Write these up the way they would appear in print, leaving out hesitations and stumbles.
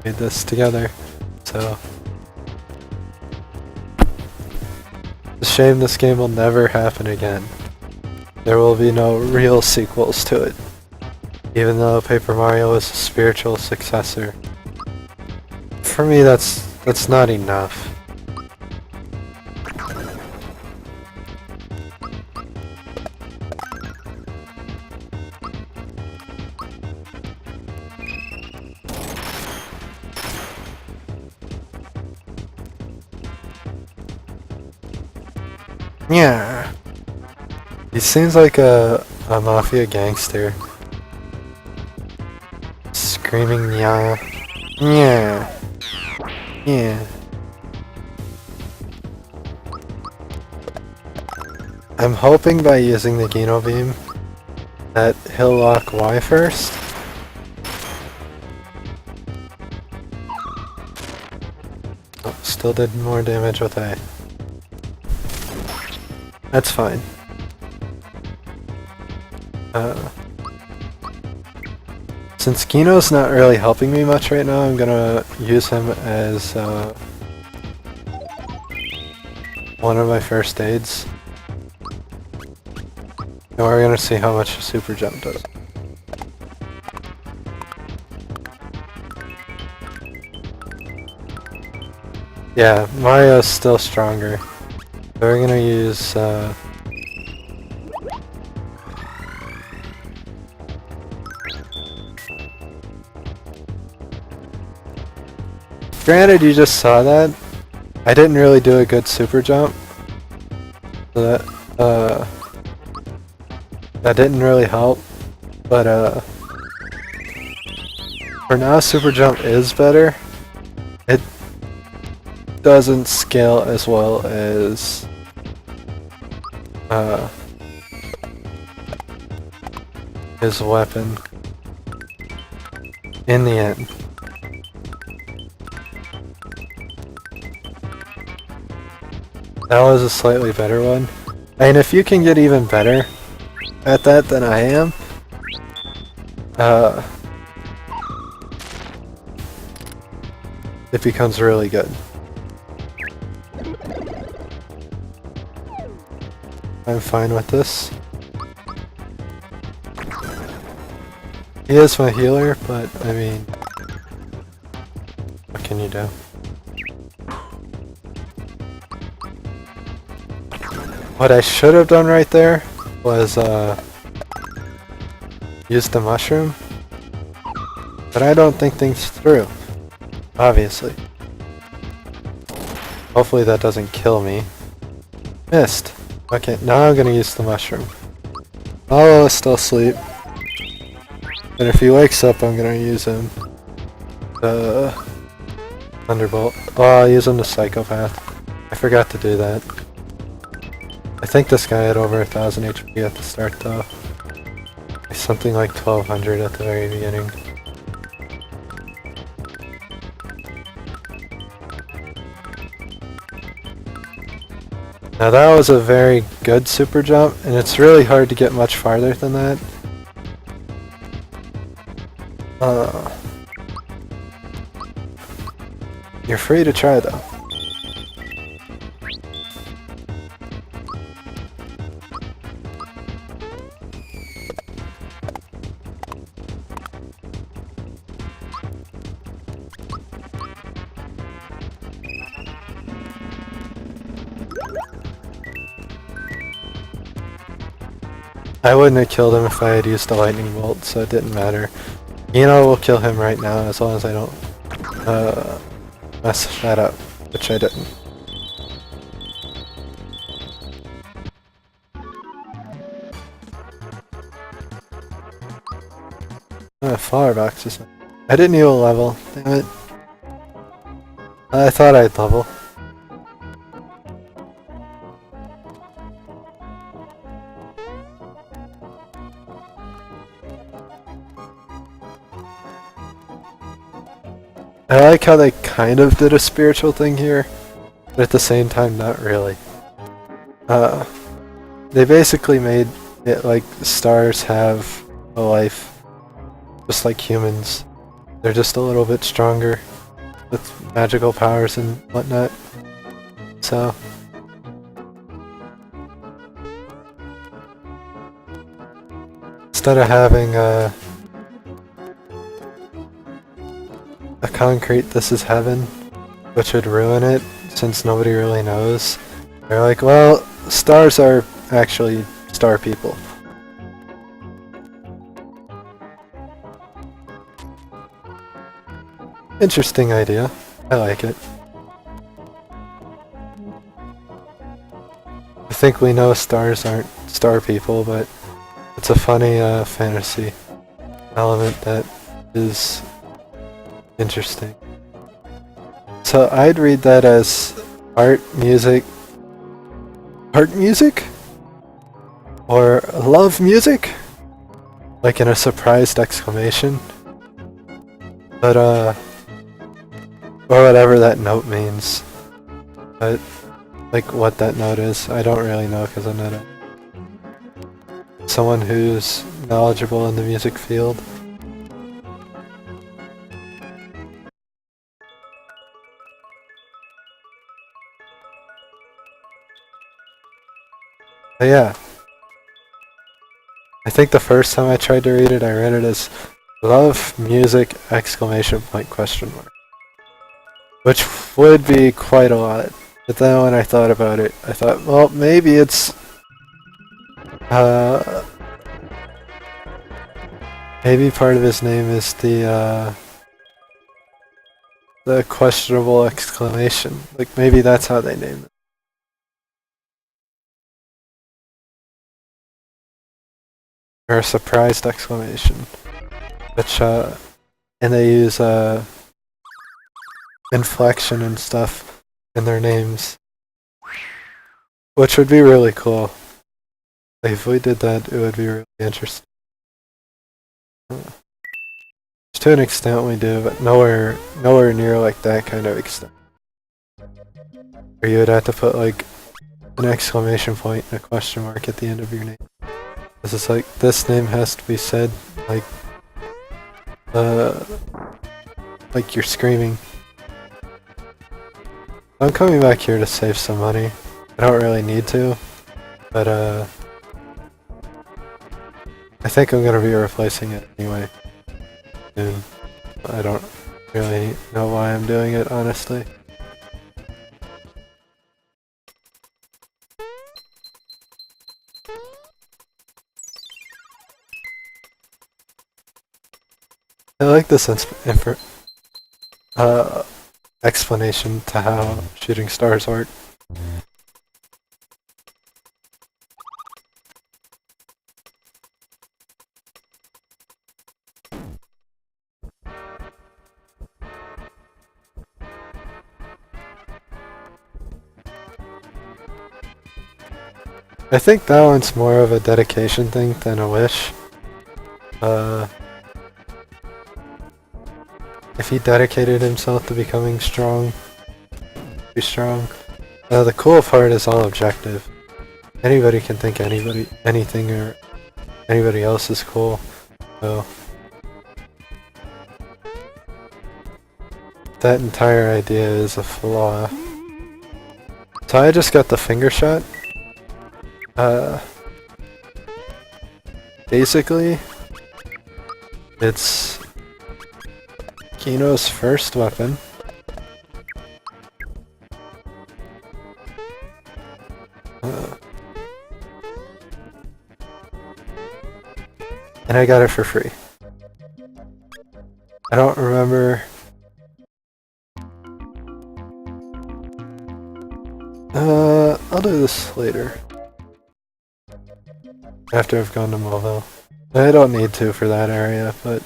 made this together. So it's a shame this game will never happen again. There will be no real sequels to it, even though Paper Mario is a spiritual successor. For me, that's not enough. Yeah. He seems like a mafia gangster. Screaming yeah. Yeah. Yeah. I'm hoping by using the Geno Beam that he'll lock Y first. Oh, still did more damage with A. That's fine. Since Geno's not really helping me much right now, I'm gonna use him as one of my first aids. And we're gonna see how much Super Jump does. Yeah, Mario's still stronger. So we're gonna use granted, you just saw that. I didn't really do a good super jump. So that didn't really help. But for now, super jump is better. It doesn't scale as well as his weapon in the end. That was a slightly better one. I mean, if you can get even better at that than I am, it becomes really good. I'm fine with this. He is my healer, but I mean, what can you do? What I should have done right there was use the mushroom, but I don't think things through, obviously. Hopefully that doesn't kill me. Missed. Okay, now I'm gonna use the mushroom. Mallow is still asleep. And if he wakes up, I'm gonna use him. Thunderbolt. Oh, I'll use him to Psychopath. I forgot to do that. I think this guy had over 1000 HP at the start though. Something like 1200 at the very beginning. Now that was a very good super jump, and it's really hard to get much farther than that. You're free to try though. I wouldn't have killed him if I had used the lightning bolt, so it didn't matter. We'll kill him right now as long as I don't mess that up, which I didn't. Flower boxes. I didn't need a level, damn it. I thought I'd level. I like how they kind of did a spiritual thing here, but at the same time not really. They basically made it like stars have a life, just like humans. They're just a little bit stronger. with magical powers and whatnot. So instead of having a concrete "this is heaven," which would ruin it since nobody really knows, they're like, well, stars are actually star people. Interesting idea. I like it. I think we know stars aren't star people, but it's a funny fantasy element that is interesting. So I'd read that as art music, or love music, like in a surprised exclamation. But or whatever that note means. But like what that note is, I don't really know because I'm not someone who's knowledgeable in the music field. But yeah, I think the first time I tried to read it, I read it as love music exclamation point question mark, which would be quite a lot. But then when I thought about it, I thought, well, maybe it's maybe part of his name is the questionable exclamation. Like maybe that's how they name it. Or a surprised exclamation. Which and they use inflection and stuff in their names. Which would be really cool. Like if we did that, it would be really interesting. To an extent we do, but nowhere near like that kind of extent. Or you would have to put like an exclamation point and a question mark at the end of your name. This is like, this name has to be said like you're screaming. I'm coming back here to save some money. I don't really need to, but I think I'm gonna be replacing it anyway soon. I don't really know why I'm doing it, honestly. I like this explanation to how shooting stars work. I think that one's more of a dedication thing than a wish. If he dedicated himself to becoming strong, be strong. The cool part is all objective. Anybody can think anything or anybody else is cool. So that entire idea is a flaw. So I just got the finger shot. Basically, it's Kino's first weapon. And I got it for free. I don't remember. I'll do this later. After I've gone to Mobile. I don't need to for that area, but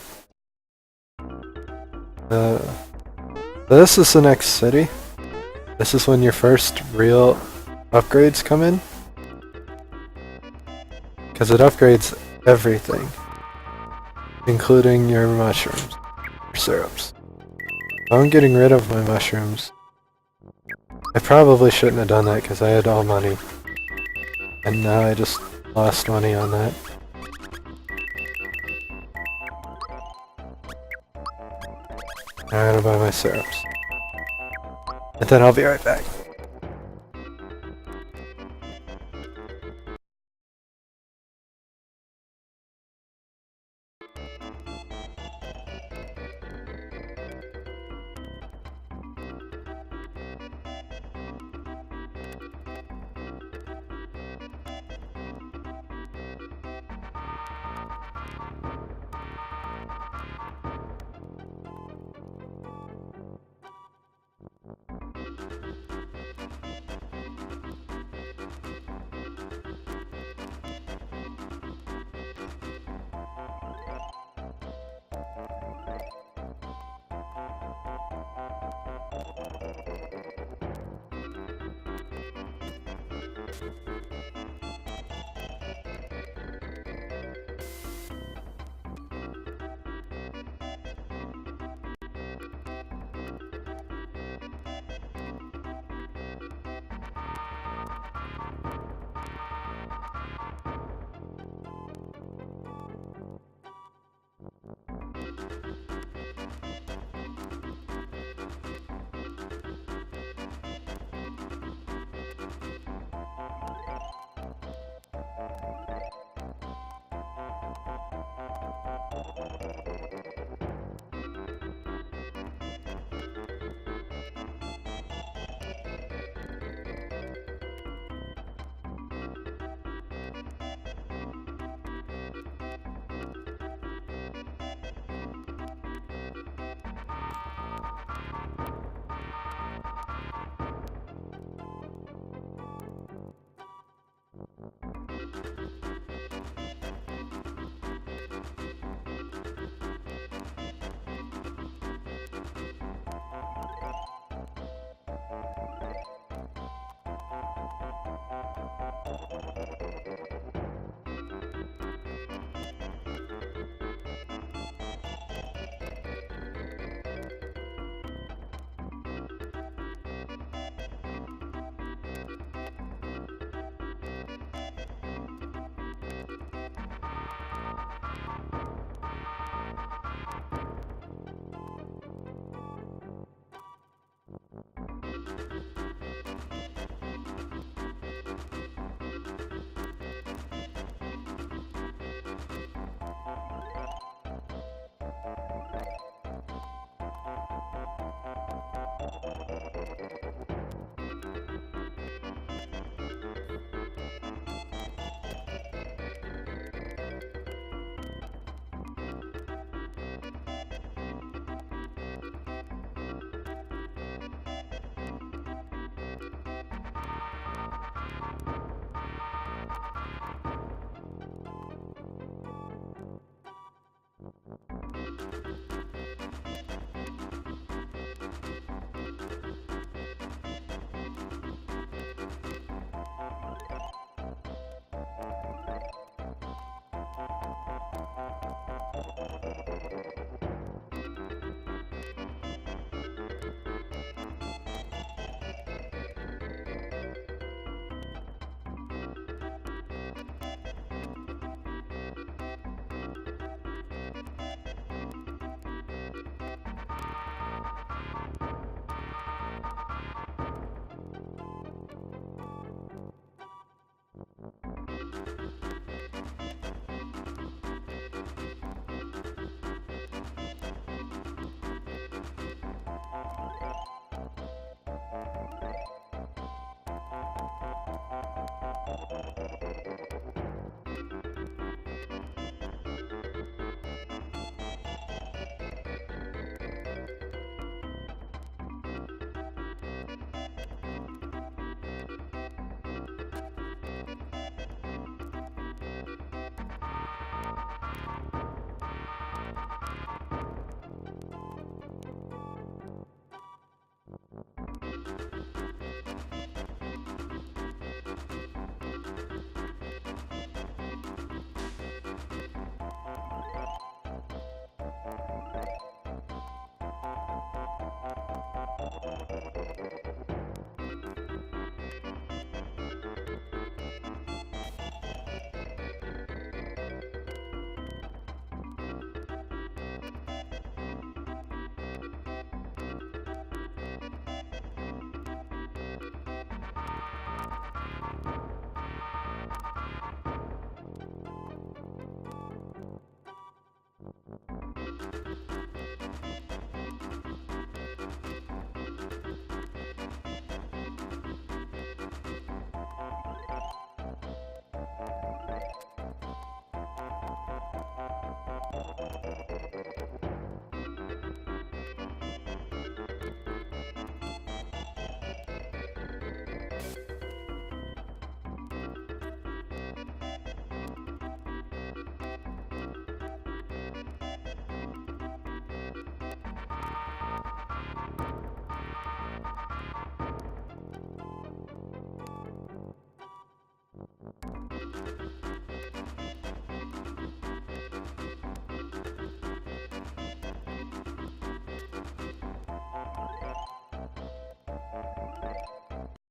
this is the next city. This is when your first real upgrades come in. Because it upgrades everything. Including your mushrooms. Your syrups. I'm getting rid of my mushrooms. I probably shouldn't have done that because I had all money. And now I just lost money on that. I gotta buy my syrups. And then I'll be right back.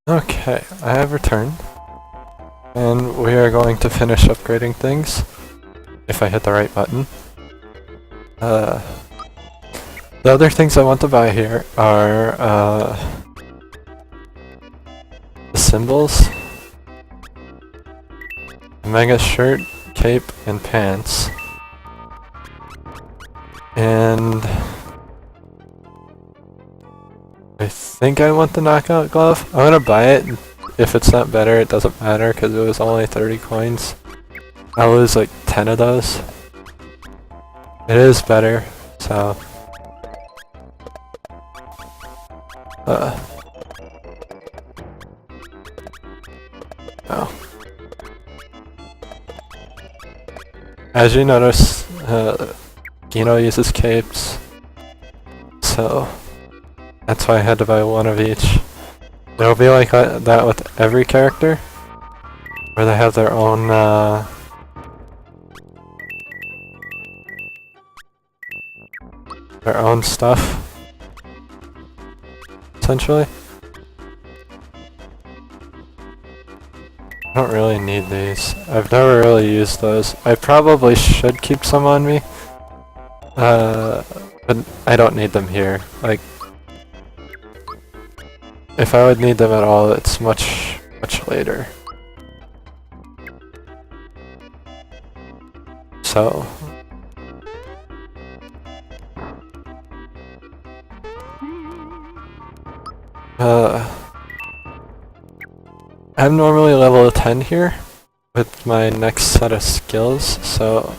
Okay, I have returned. And we are going to finish upgrading things. If I hit the right button. The other things I want to buy here are the symbols, mega shirt, cape, and pants. And I think I want the knockout glove. I'm gonna buy it. If it's not better, it doesn't matter because it was only 30 coins. I'll lose like 10 of those. It is better, so... Oh. As you notice, Gino uses capes, so that's why I had to buy one of each. It'll be like that with every character, where they have their own stuff, essentially. I don't really need these. I've never really used those. I probably should keep some on me, but I don't need them here. Like, if I would need them at all, it's much later. So... I'm normally level 10 here with my next set of skills, so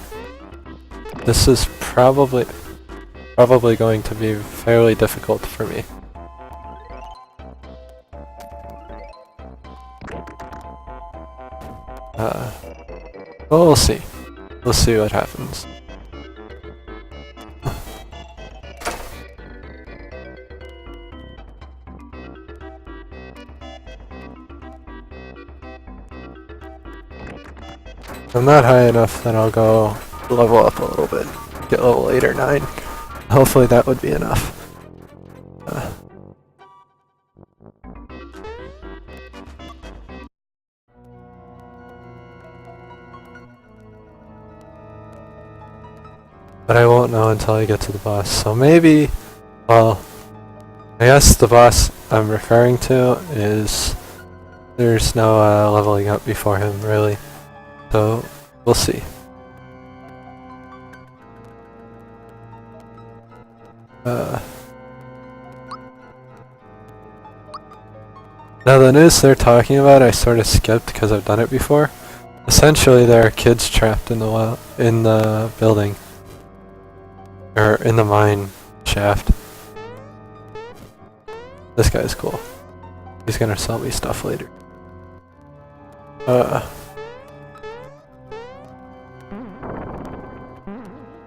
this is probably going to be fairly difficult for me. Well, we'll see. We'll see what happens. If I'm not high enough, then I'll go level up a little bit. Get level 8 or 9. Hopefully that would be enough. But I won't know until I get to the boss, so maybe... Well, I guess the boss I'm referring to is... There's no leveling up before him, really. So, we'll see. Now the news they're talking about I sort of skipped because I've done it before. Essentially there are kids trapped in the building. Or in the mine shaft. This guy's cool. He's gonna sell me stuff later.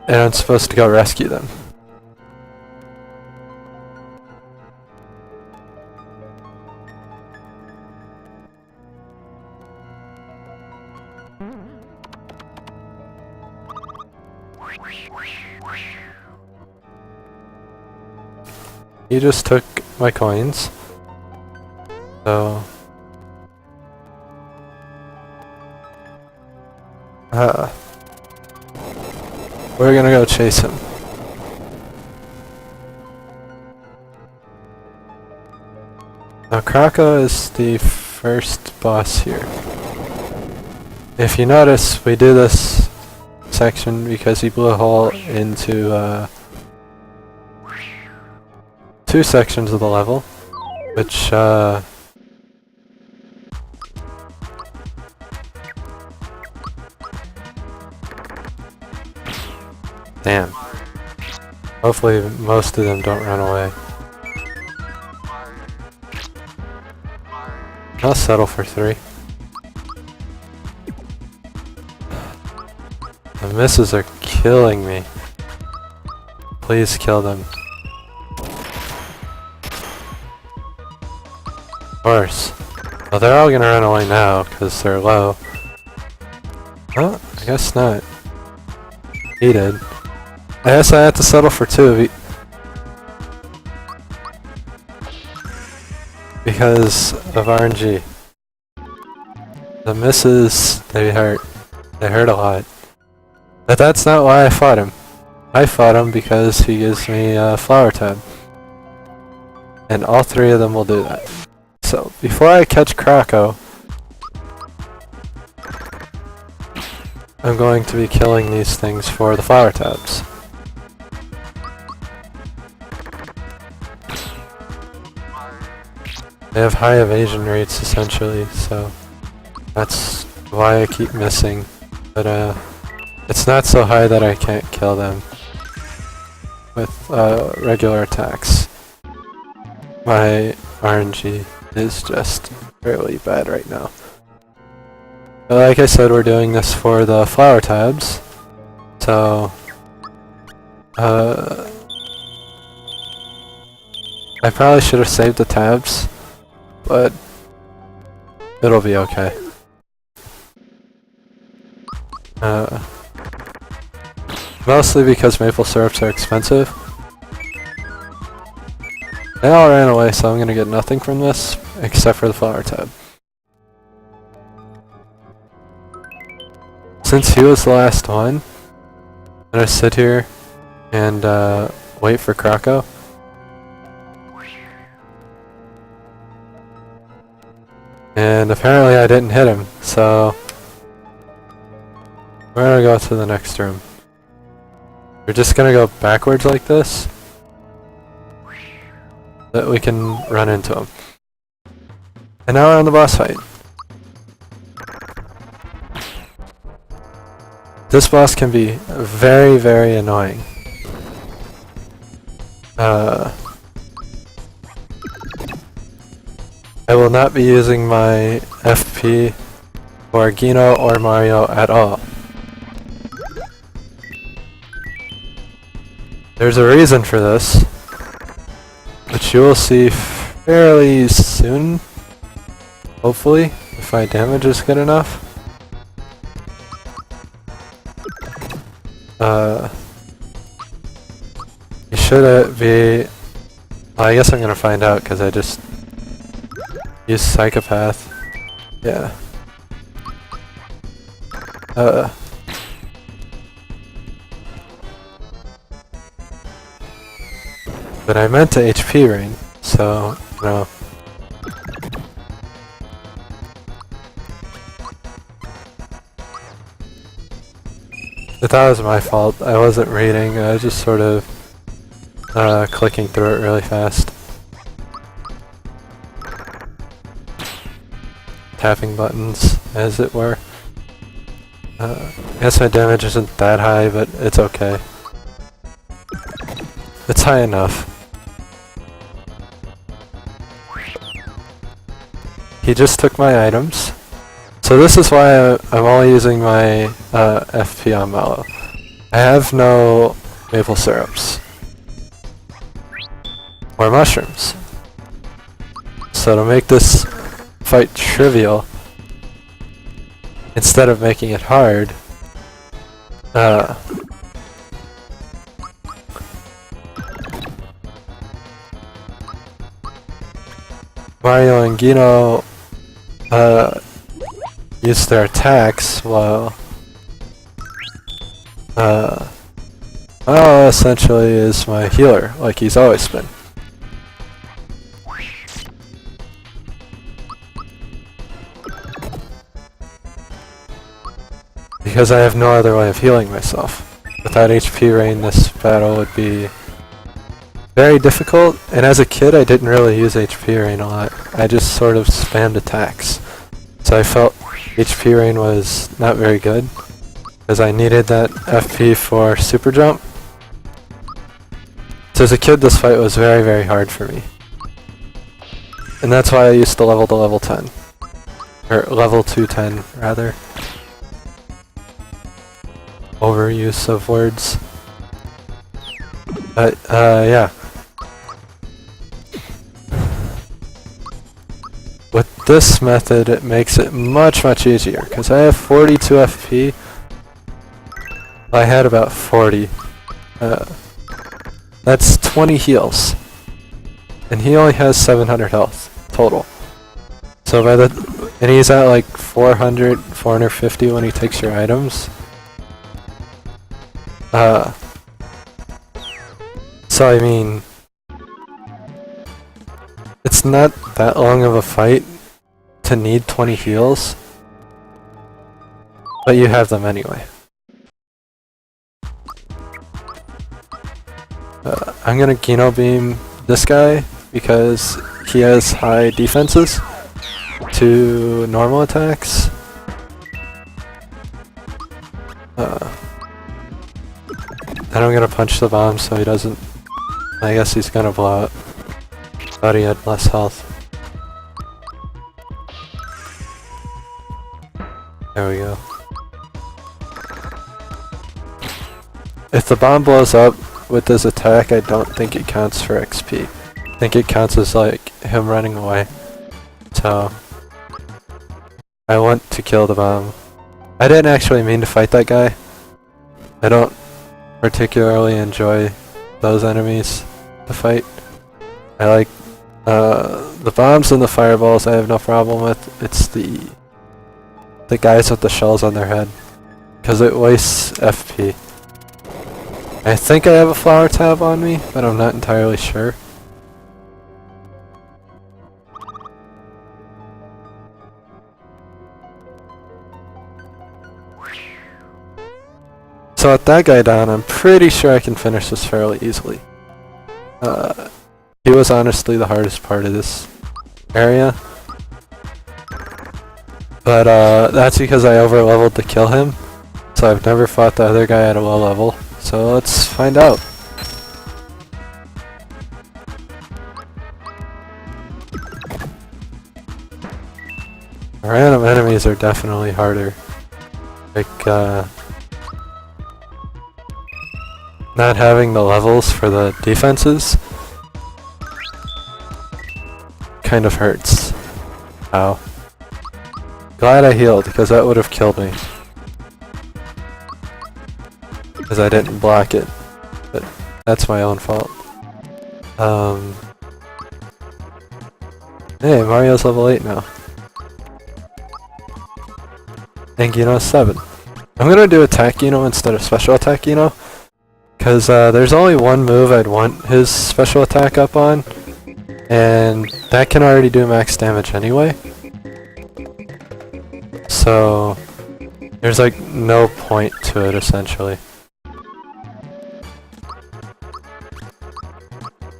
And I'm supposed to go rescue them. He just took my coins. So... we're gonna go chase him. Now Kraka is the first boss here. If you notice, we do this section because he blew a hole into 2 sections of the level, which damn. Hopefully most of them don't run away. I'll settle for 3. The misses are killing me. Please kill them. Of course. Well, they're all gonna run away now, because they're low. Oh, I guess not. He did. I guess I had to settle for 2 of each. because of RNG. The misses, they hurt. They hurt a lot. But that's not why I fought him. I fought him because he gives me a flower tab. And all three of them will do that. So, before I catch Krakow, I'm going to be killing these things for the flower tabs. They have high evasion rates essentially, so that's why I keep missing. But it's not so high that I can't kill them with regular attacks. My RNG is just really bad right now. But like I said, we're doing this for the flower tabs, so I probably should have saved the tabs, but it'll be okay. Mostly because maple syrups are expensive. They all ran away, so I'm gonna get nothing from this, except for the flower tab. Since he was the last one, I'm gonna sit here and wait for Krakow. And apparently I didn't hit him, so we're gonna go to the next room. We're just gonna go backwards like this, so that we can run into him. And now we're on the boss fight. This boss can be very, very annoying. I will not be using my FP for Gino or Mario at all. There's a reason for this, which you will see fairly soon, hopefully, if my damage is good enough. You should be... Well, I guess I'm gonna find out because I just used Psychopath. Yeah. But I meant to HP rain, so, you know. But that was my fault. I wasn't reading, I was just sort of clicking through it really fast. Tapping buttons, as it were. I guess my damage isn't that high, but it's okay. It's high enough. He just took my items. So this is why I'm only using my FP on Mallow. I have no maple syrups. Or mushrooms. So to make this fight trivial, instead of making it hard, Mario and Gino use their attacks while Mario essentially is my healer, like he's always been. Because I have no other way of healing myself. Without HP rain, this battle would be very difficult, and as a kid I didn't really use HP rain a lot. I just sort of spammed attacks. So I felt HP rain was not very good, because I needed that FP for super jump. So as a kid this fight was very, very hard for me. And that's why I used to level 10. Or level 210, rather. Overuse of words. But, yeah. With this method, it makes it much, much easier, because I have 42 FP. I had about 40. That's 20 heals. And he only has 700 health. total. So and he's at like 400, 450 when he takes your items. So I mean, it's not that long of a fight to need 20 heals, but you have them anyway. I'm gonna Geno Beam this guy because he has high defenses to normal attacks. Then I'm gonna punch the bomb so he doesn't. I guess he's gonna blow up. Thought he had less health. There we go. If the bomb blows up with his attack, I don't think it counts for XP. I think it counts as like him running away. So I want to kill the bomb. I didn't actually mean to fight that guy. I don't particularly enjoy those enemies to fight. I like the bombs and the fireballs I have no problem with. It's the guys with the shells on their head, because it wastes FP. I think I have a flower tab on me, but I'm not entirely sure. So with that guy down, I'm pretty sure I can finish this fairly easily. He was honestly the hardest part of this area. But that's because I overleveled to kill him. So I've never fought the other guy at a low level. So let's find out. Random enemies are definitely harder. Like, not having the levels for the defenses kind of hurts. Ow. Glad I healed, because that would have killed me. Because I didn't block it. But that's my own fault. Hey, Mario's level 8 now. And Geno's 7. I'm gonna do attack Geno instead of special attack Geno. Because there's only one move I'd want his special attack up on. And that can already do max damage anyway. So there's like no point to it essentially.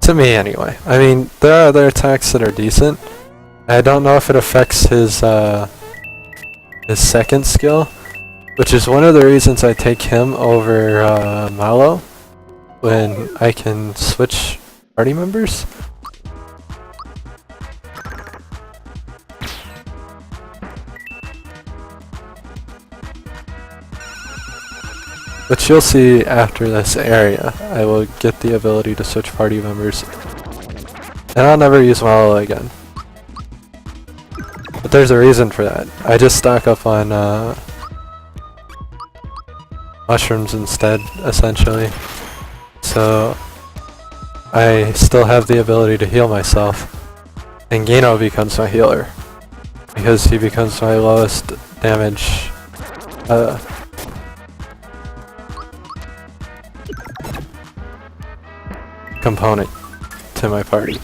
To me anyway. I mean, there are other attacks that are decent. I don't know if it affects his second skill, which is one of the reasons I take him over Malo when I can switch party members. Which you'll see after this area. I will get the ability to switch party members. And I'll never use Malo again. But there's a reason for that. I just stock up on mushrooms instead, essentially. So I still have the ability to heal myself. And Geno becomes my healer. Because he becomes my lowest damage component to my party.